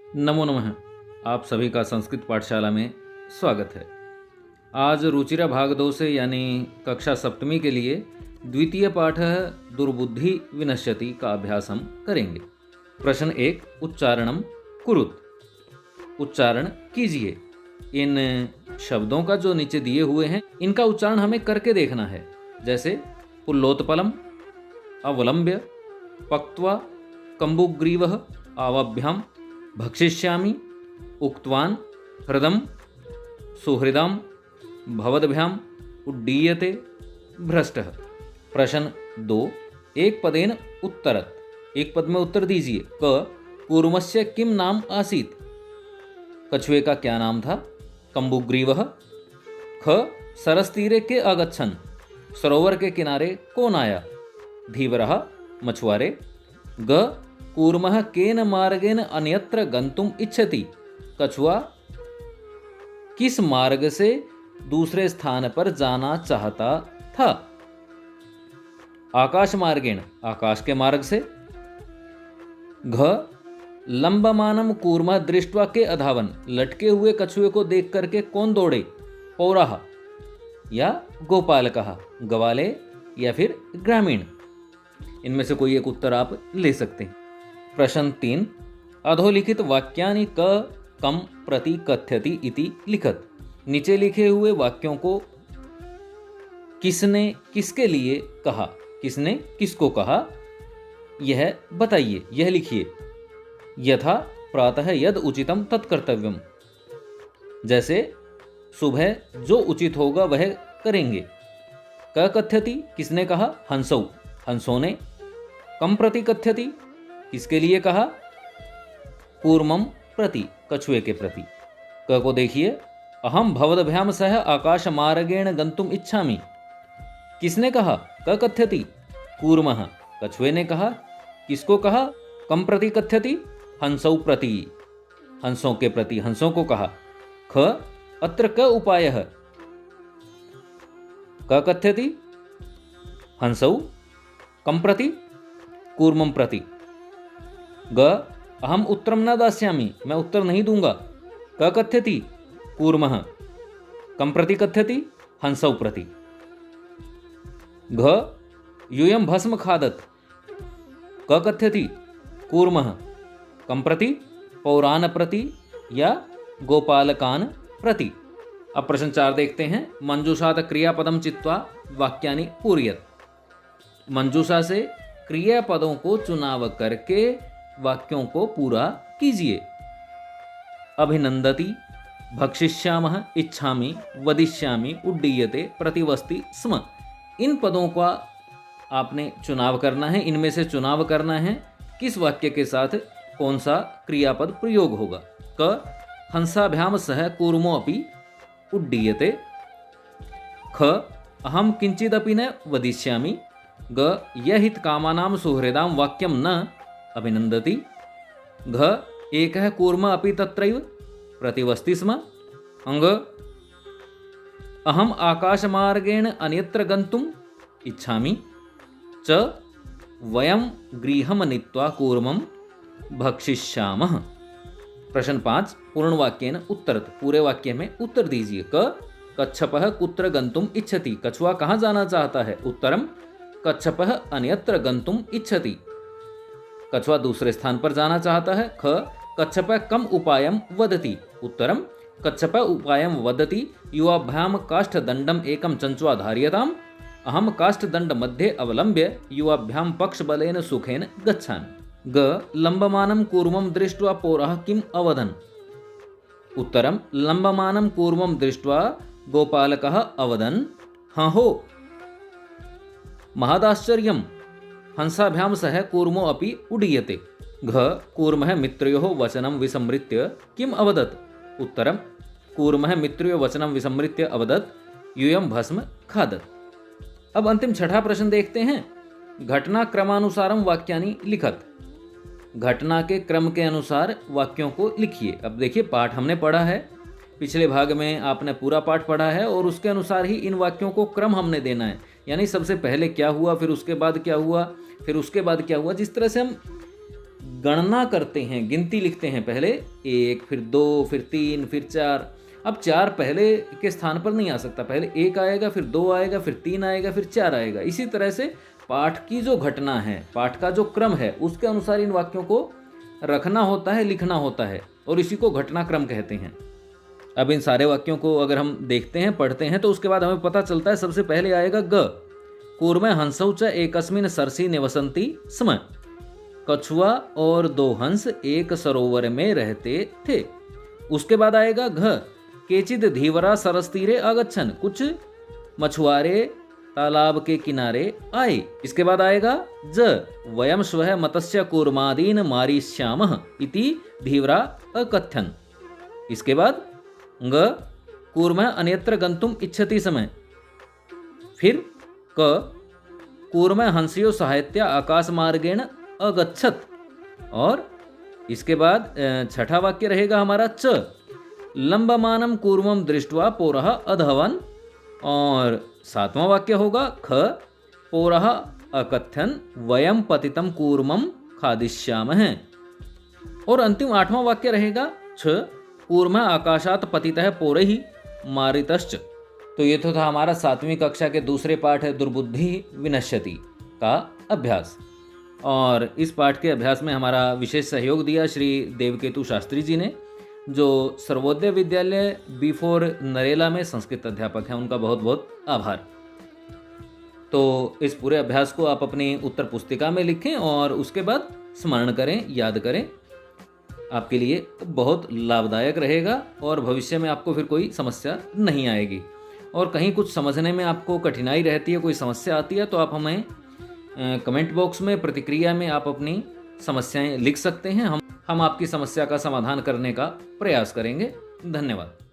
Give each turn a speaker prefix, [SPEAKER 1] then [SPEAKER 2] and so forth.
[SPEAKER 1] नमो नमः। आप सभी का संस्कृत पाठशाला में स्वागत है। आज रुचिरा भाग 2 से यानी कक्षा सप्तमी के लिए द्वितीय पाठ दुर्बुद्धि विनश्यति का अभ्यास हम करेंगे। प्रश्न 1 उच्चारणम कुरुत। उच्चारण कीजिए। इन शब्दों का जो नीचे दिए हुए हैं इनका उच्चारण हमें करके देखना है। जैसे पुल्लोत्पलम, अवलंब्य, पक्त्वा, कम्बुग्रीवः, आवभ्याम, भक्षिष्यामि, उक्तवान, हृदम, सुहृदम, भवद्भ्याम, उड्डीयते, भ्रष्टः। प्रश्न 2 एक पदेन उत्तरत। एक पद में उत्तर दीजिए। क कूर्मस्य किम नाम आसीत। कछुए का क्या नाम था। कम्बुग्रीवः। ख सरसतीरे के अगच्छन्। सरोवर के किनारे कौन आया। धीवरः मछुआरे। ग कूर्मः केन मार्गेन अन्यत्र गंतुम इच्छति। कछुआ किस मार्ग से दूसरे स्थान पर जाना चाहता था। आकाश मार्गेण आकाश के मार्ग से। घ लंबमानम कूर्मः दृष्ट्वा के अधावन। लटके हुए कछुए को देख करके कौन दौड़े। पौराह या गोपालकः, गवाले या फिर ग्रामीण। इनमें से कोई एक उत्तर आप ले सकते हैं। प्रश्न 3 अधोलिखित वाक्यानि क कम प्रति कथ्यति इति लिखत। नीचे लिखे हुए वाक्यों को किसने किसके लिए कहा, किसने किसको कहा, यह बताइए, यह लिखिए। यथा प्रातः यद उचितम तत्कर्तव्यम। जैसे सुबह जो उचित होगा वह करेंगे। क कथ्यति किसने कहा, हंसौ, हंसों ने। कम प्रति कथ्यति किसके लिए कहा, कूर्मम प्रति, कछुए के प्रति। क को देखिए। अहम भवद्भ्याम सह आकाश मार्गेण गंतुम इच्छामि। किसने कहा, क कथ्यति, कूर्मः, कछुए ने कहा। किसको कहा, कम प्रति कथ्यति, हंसौ प्रति, हंसों के प्रति, हंसों को कहा। ख अत्र क उपायः। क कथ्यति, हंसौ, कम प्रति, कूर्मं प्रति। ग अहम उत्तरम न दास्यामि, मैं उत्तर नहीं दूंगा। क कथ्यति, कूर्मः, कम प्रति कथ्यति, हंसौ प्रति। घ यूयं भस्म खादत। क कथ्यति, कूर्मः, कम प्रति, पौरान प्रति या गोपालकान प्रति। अब प्रश्न 4 देखते हैं। मंजूषात क्रियापदम चित्वा वाक्यानि पूरयत। मंजूषा से क्रियापदों को चुनाव करके वाक्यों को पूरा कीजिए। अभिनंदति, भक्षिष्यामः, इच्छामि, वदिष्यामि, उड्डीयते, प्रतिवस्ति स्म। इन पदों का आपने चुनाव करना है। इनमें से चुनाव करना है किस वाक्य के साथ कौन सा क्रियापद प्रयोग होगा। क हंसाभ्याम सह कूर्मो अपि उड्डीयते। ख अहम किंचिदपि न वदिष्यामि। ग यहित कामानां सुहृदां वाक्यं न अभिनंदति। घ एकः कूर्म अपि तत्रैव प्रतिवस्ति स्म। अंग अहम आकाशमार्गेण अन्यत्र गन्तुम् इच्छामि। च वयं गृहं नीत्वा कूर्मं भक्षिष्यामः। प्रश्न 5 पूर्ण वाक्येन उत्तरत। पूरे वाक्य में उत्तर दीजिए। क कच्छपः कुत्र गन्तुम् इच्छति। कछुआ कहाँ जाना चाहता है। उत्तरम कच्छपः अन्यत्र गन्तुम् इच्छति। कछुआ दूसरे स्थान पर जाना चाहता है। ख कच्छपः कम उपायं वदति। उत्तरम कच्छपः उपायं वदति युवाभ्याम काष्ठदण्डम् एकं चञ्च्वा धार्यताम्। अहम काष्ठदण्ड मध्ये अवलम्ब्य युवाभ्याम पक्षबलेन सुखेन गच्छामि। ग लंबमानं कूर्मं दृष्ट्वा पौरः किम् अवदन्। उत्तरं लंबमानं कूर्मं दृष्ट्वा गोपालकः अवदन्, हाँ हो महदाश्चर्यं हंसाभ्याम सह कूर्मो अपि उड्डीयते। घ कूर्मः मित्रयोः वचनं विसमृत्य किम् अवदत्। उत्तरं कूर्मः मित्रयोः वचनं विसमृत्य अवदत् यूयं भस्म खादत्। अब अंतिम छठा प्रश्न देखते हैं। घटना क्रमानुसारम वाक्यानि लिखत। घटना के क्रम के अनुसार वाक्यों को लिखिए। अब देखिए पाठ हमने पढ़ा है, पिछले भाग में आपने पूरा पाठ पढ़ा है और उसके अनुसार ही इन वाक्यों को क्रम हमने देना है। यानी सबसे पहले क्या हुआ, फिर उसके बाद क्या हुआ, फिर उसके बाद क्या हुआ। जिस तरह से हम गणना करते हैं, गिनती लिखते हैं, पहले 1, फिर 2, फिर 3, फिर 4। अब 4 पहले के स्थान पर नहीं आ सकता, पहले 1 आएगा, फिर 2 आएगा, फिर 3 आएगा, फिर 4 आएगा। इसी तरह से पाठ की जो घटना है, पाठ का जो क्रम है, उसके अनुसार इन वाक्यों को रखना होता है, लिखना होता है, और इसी को घटनाक्रम कहते हैं। अब इन सारे वाक्यों को अगर हम देखते हैं, पढ़ते हैं, तो उसके बाद हमें पता चलता है। सबसे पहले आएगा ग, कूर्मे हंसौ च एकस्मिन् सरसि निवसन्ति स्म। कछुआ और 2 हंस एक सरोवर में रहते थे। उसके बाद आएगा घ, केचिद धीवरा सरस तीरे आगच्छन्। कुछ मछुआरे तालाब के किनारे आए। इसके बाद आएगा ज, वयम स्वः मत्स्य कूर्मादीन मारिष्यामः इति धीवरा अकथ्यन्। इसके बाद ग, कूर्मः अन्यत्र गन्तुम् इच्छति समय। फिर क, कूर्मः हंसियो सहायत्या आकाशमार्गेण अगच्छत्। और इसके बाद छठा वाक्य रहेगा हमारा च, लंबमानं कूर्मं दृष्ट्वा पोरः अधवन्। और 7वां वाक्य होगा ख, पोरः अकथ्यन् वयम पतितं कूर्मं खादिष्यामः। और अंतिम 8वां वाक्य रहेगा छ, कूर्मः आकाशात् पतितः पोरैः मारितश्च। तो ये तो था हमारा 7वीं कक्षा के दूसरे पाठ है दुर्बुद्धि विनश्यति का अभ्यास। और इस पाठ के अभ्यास में हमारा विशेष सहयोग दिया श्री देवकेतु शास्त्री जी ने, जो सर्वोदय विद्यालय B4 नरेला में संस्कृत अध्यापक हैं। उनका बहुत बहुत आभार। तो इस पूरे अभ्यास को आप अपनी उत्तर पुस्तिका में लिखें और उसके बाद स्मरण करें, याद करें। आपके लिए बहुत लाभदायक रहेगा और भविष्य में आपको फिर कोई समस्या नहीं आएगी। और कहीं कुछ समझने में आपको कठिनाई रहती है, कोई समस्या आती है, तो आप हमें कमेंट बॉक्स में प्रतिक्रिया में आप अपनी समस्याएं लिख सकते हैं। हम आपकी समस्या का समाधान करने का प्रयास करेंगे। धन्यवाद।